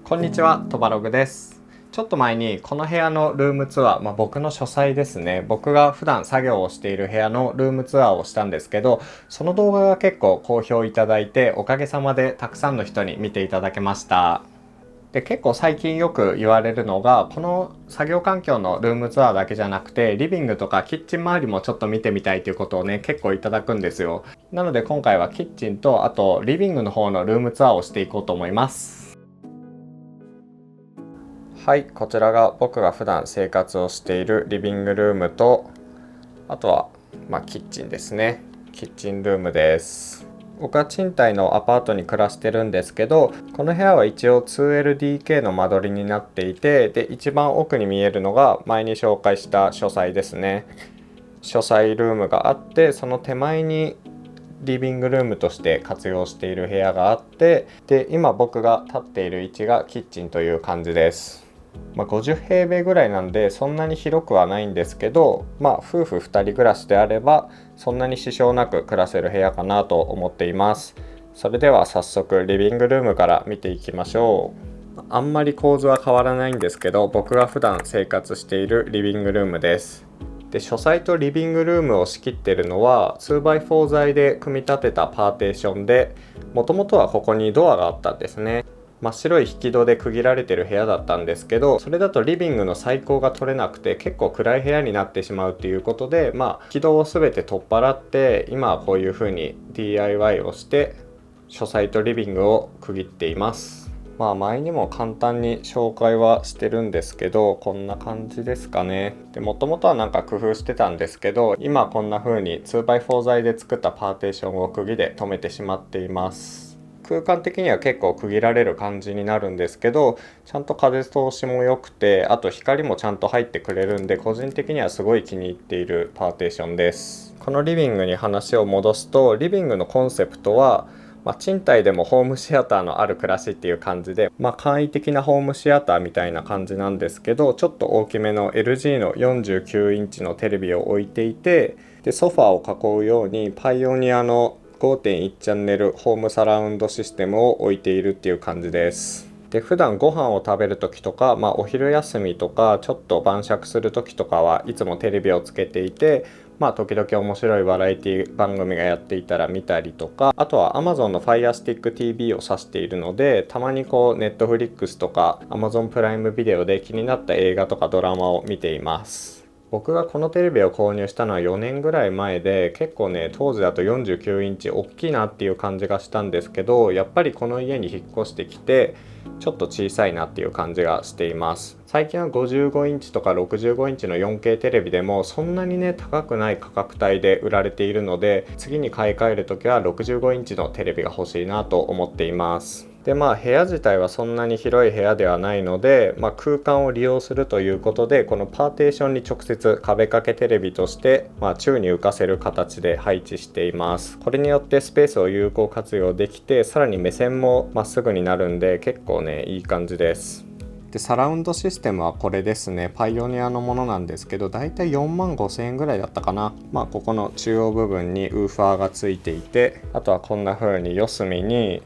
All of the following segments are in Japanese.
こんにちは、トバログです。ちょっと前にこの部屋のルームツアー、僕の書斎ですね。僕が普段作業をしている部屋のルームツアーをしたんですけど、その動画が結構好評いただいて、おかげさまでたくさんの人に見ていただけました。で、結構最近よく言われるのが、この作業環境のルームツアーだけじゃなくて、リビングとかキッチン周りもちょっと見てみたいということをね、結構いただくんですよ。なので今回はキッチンと、あとリビングの方のルームツアーをしていこうと思います。はい、こちらが僕が普段生活をしているリビングルームと、あとは、キッチンですね。キッチンルームです。僕は賃貸のアパートに暮らしてるんですけど、この部屋は一応 2LDK の間取りになっていて、で、一番奥に見えるのが前に紹介した書斎ですね。書斎ルームがあって、その手前にリビングルームとして活用している部屋があって、で、今僕が立っている位置がキッチンという感じです。50平米ぐらいなんでそんなに広くはないんですけど、夫婦2人暮らしであればそんなに支障なく暮らせる部屋かなと思っています。それでは早速リビングルームから見ていきましょう。あんまり構図は変わらないんですけど、僕が普段生活しているリビングルームです。で、書斎とリビングルームを仕切ってるのは 2x4 材で組み立てたパーテーションで、もともとはここにドアがあったんですね。真っ白い引き戸で区切られてる部屋だったんですけど、それだとリビングの採光が取れなくて結構暗い部屋になってしまうということで、引き戸を全て取っ払って今はこういう風に DIY をして書斎とリビングを区切っています。前にも簡単に紹介はしてるんですけど、こんな感じですかね。で、もともとはなんか工夫してたんですけど、今こんな風に 2x4 材で作ったパーテーションを釘で留めてしまっています。空間的には結構区切られる感じになるんですけど、ちゃんと風通しも良くて、あと光もちゃんと入ってくれるんで、個人的にはすごい気に入っているパーテーションです。このリビングに話を戻すと、リビングのコンセプトは賃貸でもホームシアターのある暮らしっていう感じで、簡易的なホームシアターみたいな感じなんですけど、ちょっと大きめの LG の49インチのテレビを置いていて、でソファーを囲うようにパイオニアの5.1 チャンネルホームサラウンドシステムを置いているっていう感じです。で、普段ご飯を食べる時とか、お昼休みとかちょっと晩酌する時とかはいつもテレビをつけていて、時々面白いバラエティ番組がやっていたら見たりとか、あとは Amazon の Fire Stick TV を指しているので、たまにNetflix とか Amazon プライムビデオで気になった映画とかドラマを見ています。僕がこのテレビを購入したのは4年ぐらい前で、結構ね、当時だと49インチ大きいなっていう感じがしたんですけど、やっぱりこの家に引っ越してきてちょっと小さいなっていう感じがしています。最近は55インチとか65インチの 4K テレビでもそんなにね高くない価格帯で売られているので、次に買い替える時は65インチのテレビが欲しいなと思っています。で、部屋自体はそんなに広い部屋ではないので、空間を利用するということで、このパーテーションに直接壁掛けテレビとして、宙に浮かせる形で配置しています。これによってスペースを有効活用できて、さらに目線もまっすぐになるんで、結構ねいい感じです。で、サラウンドシステムはこれですね。パイオニアのものなんですけど、だいたい4万5千円ぐらいだったかな。ここの中央部分にウーファーがついていて、あとはこんな風に四隅に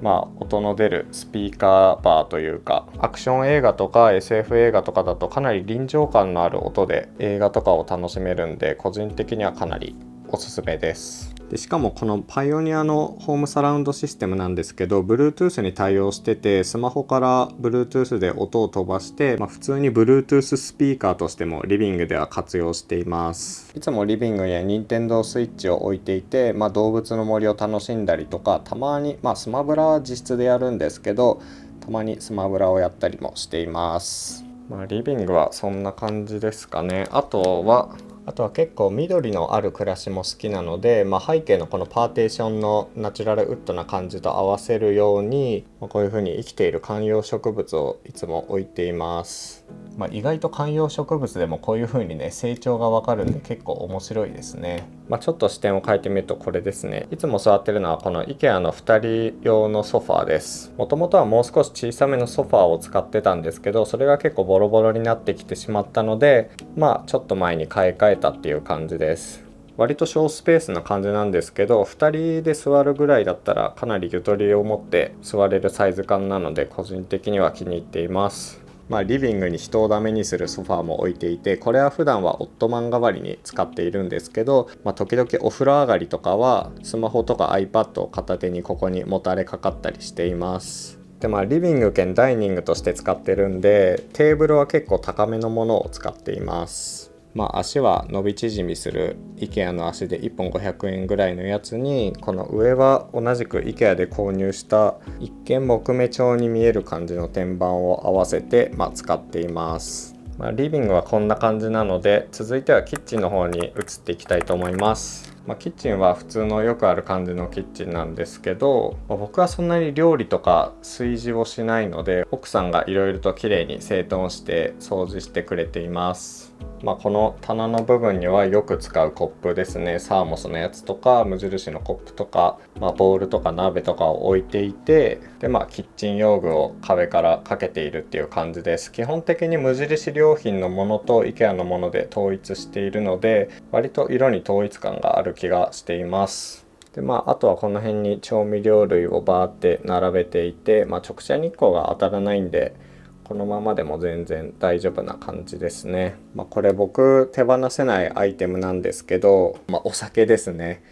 音の出るスピーカーバーというか、アクション映画とか SF 映画とかだとかなり臨場感のある音で映画とかを楽しめるんで、個人的にはかなりおすすめです。で、しかもこのパイオニアのホームサラウンドシステムなんですけど、 Bluetooth に対応してて、スマホから Bluetooth で音を飛ばして、普通に Bluetooth スピーカーとしてもリビングでは活用しています。いつもリビングには Nintendo Switch を置いていて、動物の森を楽しんだりとか、たまにスマブラは実質でやるんですけど、たまにスマブラをやったりもしています。リビングはそんな感じですかね。あとは結構緑のある暮らしも好きなので、背景のこのパーテーションのナチュラルウッドな感じと合わせるように、こういう風に生きている観葉植物をいつも置いています。意外と観葉植物でもこういう風にね成長がわかるんで結構面白いですね。ちょっと視点を変えてみるとこれですね。いつも座ってるのはこの IKEA の2人用のソファーです。もともとはもう少し小さめのソファーを使ってたんですけど、それが結構ボロボロになってきてしまったので、ちょっと前に買い替えたっていう感じです。割と小スペースな感じなんですけど、2人で座るぐらいだったらかなりゆとりを持って座れるサイズ感なので、個人的には気に入っています。リビングに人をダメにするソファーも置いていて、これは普段はオットマン代わりに使っているんですけど、時々お風呂上がりとかはスマホとか iPad を片手にここにもたれかかったりしています。でリビング兼ダイニングとして使ってるんで、テーブルは結構高めのものを使っています。足は伸び縮みする IKEA の足で1本500円ぐらいのやつに、この上は同じく IKEA で購入した一見木目調に見える感じの天板を合わせて、使っています。リビングはこんな感じなので、続いてはキッチンの方に移っていきたいと思います。キッチンは普通のよくある感じのキッチンなんですけど、僕はそんなに料理とか炊事をしないので、奥さんがいろいろと綺麗に整頓して掃除してくれています。この棚の部分にはよく使うコップですね、サーモスのやつとか無印のコップとか、ボウルとか鍋とかを置いていて、でキッチン用具を壁からかけているっていう感じです。基本的に無印良品のものと IKEA のもので統一しているので、割と色に統一感がある気がしています。であとはこの辺に調味料類をバーって並べていて、直射日光が当たらないんでこのままでも全然大丈夫な感じですね。これ僕手放せないアイテムなんですけど、お酒ですね。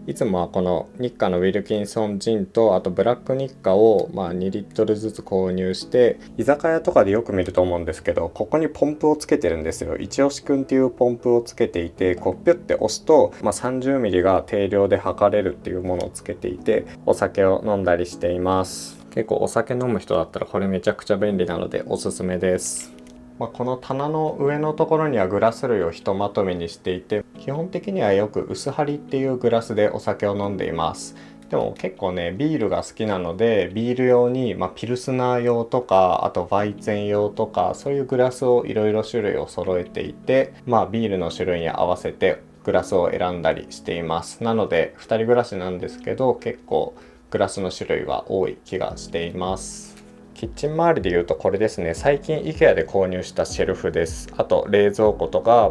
いつもはこの日課のウィルキンソンジンとあとブラック日課を2リットルずつ購入して、居酒屋とかでよく見ると思うんですけど、ここにポンプをつけてるんですよ。一押しくんっていうポンプをつけていて、ピュッて押すと、30ミリが定量で測れるっていうものをつけていて、お酒を飲んだりしています。結構お酒飲む人だったらこれめちゃくちゃ便利なのでおすすめです。この棚の上のところにはグラス類をひとまとめにしていて、基本的にはよく薄張りっていうグラスでお酒を飲んでいます。でも結構ね、ビールが好きなので、ビール用に、ピルスナー用とか、あとバイツェン用とか、そういうグラスをいろいろ種類を揃えていて、ビールの種類に合わせてグラスを選んだりしています。なので2人暮らしなんですけど、結構グラスの種類は多い気がしています。キッチン周りで言うとこれですね。最近 IKEA で購入したシェルフです。あと冷蔵庫とか、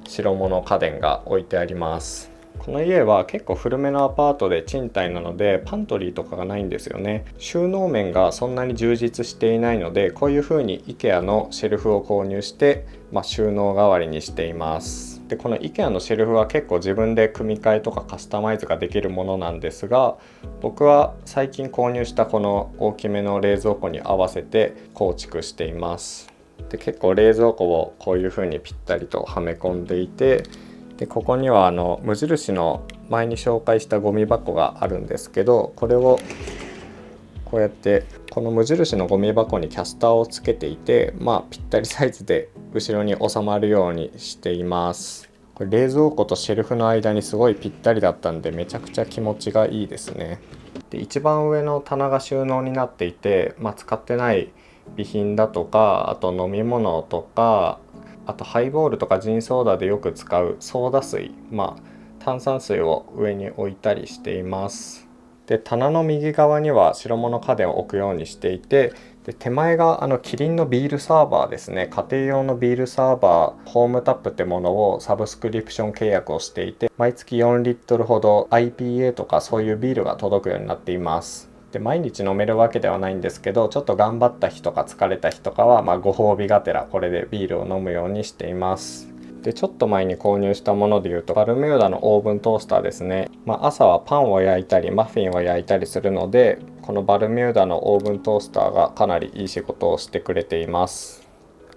白物家電が置いてあります。この家は結構古めのアパートで賃貸なので、パントリーとかがないんですよね。収納面がそんなに充実していないので、こういう風に IKEA のシェルフを購入して、収納代わりにしています。でこの IKEA のシェルフは結構自分で組み替えとかカスタマイズができるものなんですが、僕は最近購入したこの大きめの冷蔵庫に合わせて構築しています。で結構冷蔵庫をこういう風にぴったりとはめ込んでいて、でここには無印の前に紹介したゴミ箱があるんですけど、これをこうやってこの無印のゴミ箱にキャスターをつけていて、ぴったりサイズで後ろに収まるようにしています。これ冷蔵庫とシェルフの間にすごいぴったりだったんで、めちゃくちゃ気持ちがいいですね。で一番上の棚が収納になっていて、使ってない備品だとか、あと飲み物とか、あとハイボールとかジンソーダでよく使うソーダ水、炭酸水を上に置いたりしています。で棚の右側には白物家電を置くようにしていて、で手前がキリンのビールサーバーですね。家庭用のビールサーバーホームタップってものをサブスクリプション契約をしていて、毎月4リットルほど IPA とかそういうビールが届くようになっています。で毎日飲めるわけではないんですけど、ちょっと頑張った日とか疲れた日とかは、ご褒美がてらこれでビールを飲むようにしています。でちょっと前に購入したものでいうと、バルミューダのオーブントースターですね。朝はパンを焼いたりマフィンを焼いたりするので、このバルミューダのオーブントースターがかなりいい仕事をしてくれています。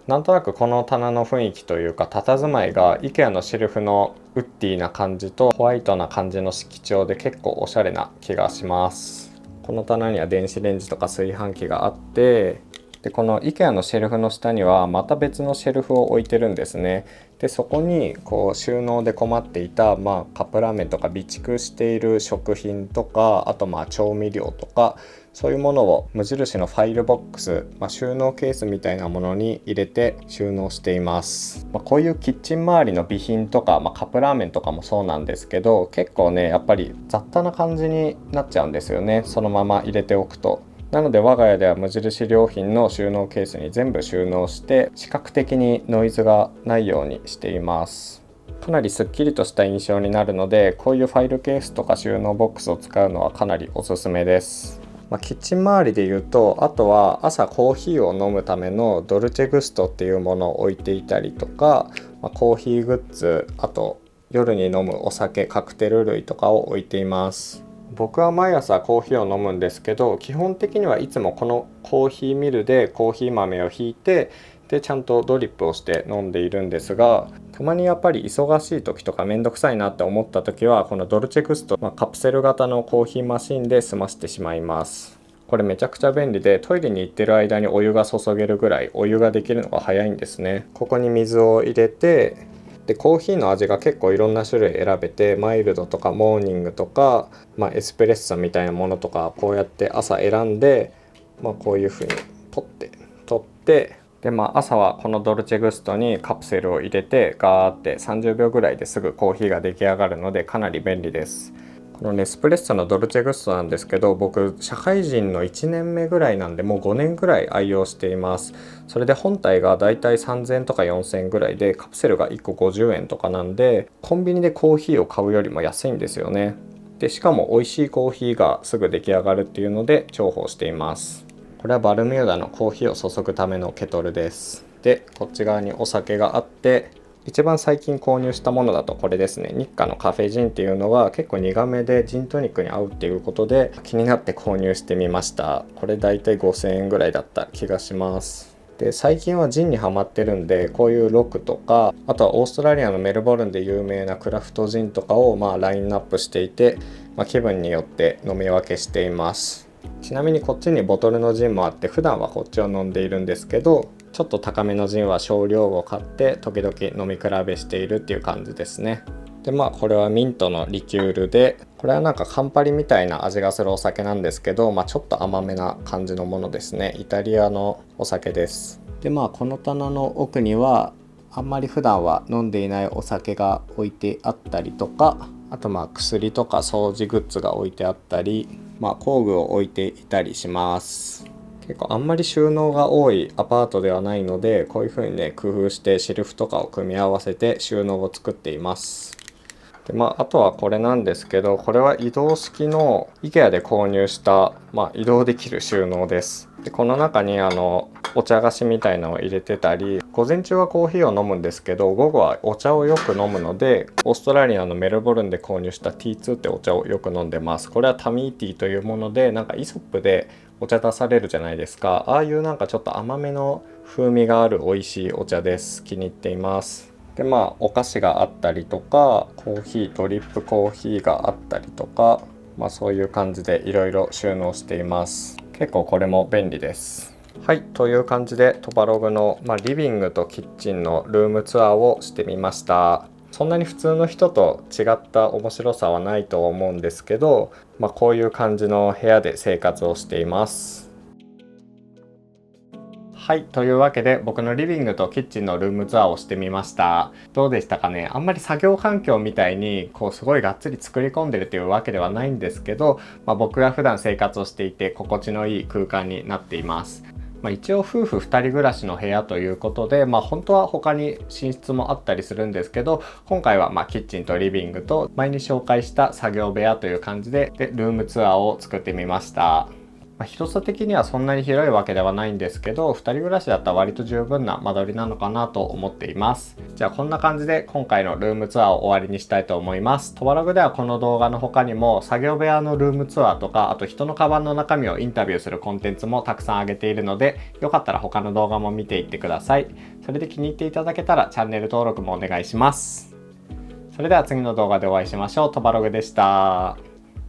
なんとなくこの棚の雰囲気というか佇まいが IKEA のシェルフのウッディな感じとホワイトな感じの色調で結構おしゃれな気がします。この棚には電子レンジとか炊飯器があって、でこの IKEA のシェルフの下にはまた別のシェルフを置いてるんですね。でそこにこう収納で困っていた、カップラーメンとか備蓄している食品とか、あと調味料とか、そういうものを無印のファイルボックス、収納ケースみたいなものに入れて収納しています。こういうキッチン周りの備品とか、カップラーメンとかもそうなんですけど、結構ねやっぱり雑多な感じになっちゃうんですよね、そのまま入れておくと。なので我が家では無印良品の収納ケースに全部収納して、視覚的にノイズがないようにしています。かなりすっきりとした印象になるので、こういうファイルケースとか収納ボックスを使うのはかなりおすすめです。キッチン周りで言うと、あとは朝コーヒーを飲むためのドルチェグストっていうものを置いていたりとか、コーヒーグッズ、あと夜に飲むお酒、カクテル類とかを置いています。僕は毎朝コーヒーを飲むんですけど、基本的にはいつもこのコーヒーミルでコーヒー豆をひいて、でちゃんとドリップをして飲んでいるんですが、たまにやっぱり忙しい時とかめんどくさいなって思った時はこのドルチェグスト、カプセル型のコーヒーマシンで済ましてしまいます。これめちゃくちゃ便利で、トイレに行ってる間にお湯が注げるぐらいお湯ができるのが早いんですね。ここに水を入れて、でコーヒーの味が結構いろんな種類選べて、マイルドとかモーニングとか、エスプレッソみたいなものとかこうやって朝選んで、こういう風に取ってで、朝はこのドルチェグストにカプセルを入れてガーって30秒ぐらいですぐコーヒーが出来上がるのでかなり便利です。このネスプレッソのドルチェグストなんですけど、僕社会人の1年目ぐらいなんでもう5年ぐらい愛用しています。それで本体がだいたい3000円とか4000円ぐらいで、カプセルが1個50円とかなんで、コンビニでコーヒーを買うよりも安いんですよね。でしかも美味しいコーヒーがすぐ出来上がるっていうので重宝しています。これはバルミューダのコーヒーを注ぐためのケトルです。でこっち側にお酒があって、一番最近購入したものだとこれですね。日課のカフェジンっていうのは結構苦めでジントニックに合うっていうことで気になって購入してみました。これだいたい5000円ぐらいだった気がします。で最近はジンにハマってるんで、こういうロックとか、あとはオーストラリアのメルボルンで有名なクラフトジンとかをラインナップしていて、気分によって飲み分けしています。ちなみにこっちにボトルのジンもあって、普段はこっちを飲んでいるんですけど、ちょっと高めのジンは少量を買って時々飲み比べしているっていう感じですね。でこれはミントのリキュールで、これはなんかカンパリみたいな味がするお酒なんですけど、ちょっと甘めな感じのものですね。イタリアのお酒です。でこの棚の奥にはあんまり普段は飲んでいないお酒が置いてあったりとか、あと薬とか掃除グッズが置いてあったり、工具を置いていたりします。結構あんまり収納が多いアパートではないので、こういう風にね工夫してシェルフとかを組み合わせて収納を作っています。であとはこれなんですけど、これは移動式の IKEA で購入した、移動できる収納です。でこの中にお茶菓子みたいなのを入れてたり、午前中はコーヒーを飲むんですけど、午後はお茶をよく飲むので、オーストラリアのメルボルンで購入した T2 ってお茶をよく飲んでます。これはタミーティーというもので、なんかイソップでお茶出されるじゃないですか。ああいうなんかちょっと甘めの風味がある美味しいお茶です。気に入っています。でお菓子があったりとか、コーヒードリップコーヒーがあったりとか、そういう感じでいろいろ収納しています。結構これも便利です。はい、という感じでトバログの、リビングとキッチンのルームツアーをしてみました。そんなに普通の人と違った面白さはないと思うんですけど、こういう感じの部屋で生活をしています。はい、というわけで僕のリビングとキッチンのルームツアーをしてみました。どうでしたかね。あんまり作業環境みたいにすごいがっつり作り込んでるというわけではないんですけど、僕が普段生活をしていて心地のいい空間になっています。一応夫婦2人暮らしの部屋ということで、本当は他に寝室もあったりするんですけど、今回はキッチンとリビングと前に紹介した作業部屋という感じでルームツアーを作ってみました。広さ的にはそんなに広いわけではないんですけど、2人暮らしだったら割と十分な間取りなのかなと思っています。じゃあこんな感じで今回のルームツアーを終わりにしたいと思います。トバログではこの動画の他にも作業部屋のルームツアーとか、あと人のカバンの中身をインタビューするコンテンツもたくさん上げているので、よかったら他の動画も見ていってください。それで気に入っていただけたらチャンネル登録もお願いします。それでは次の動画でお会いしましょう。トバログでした。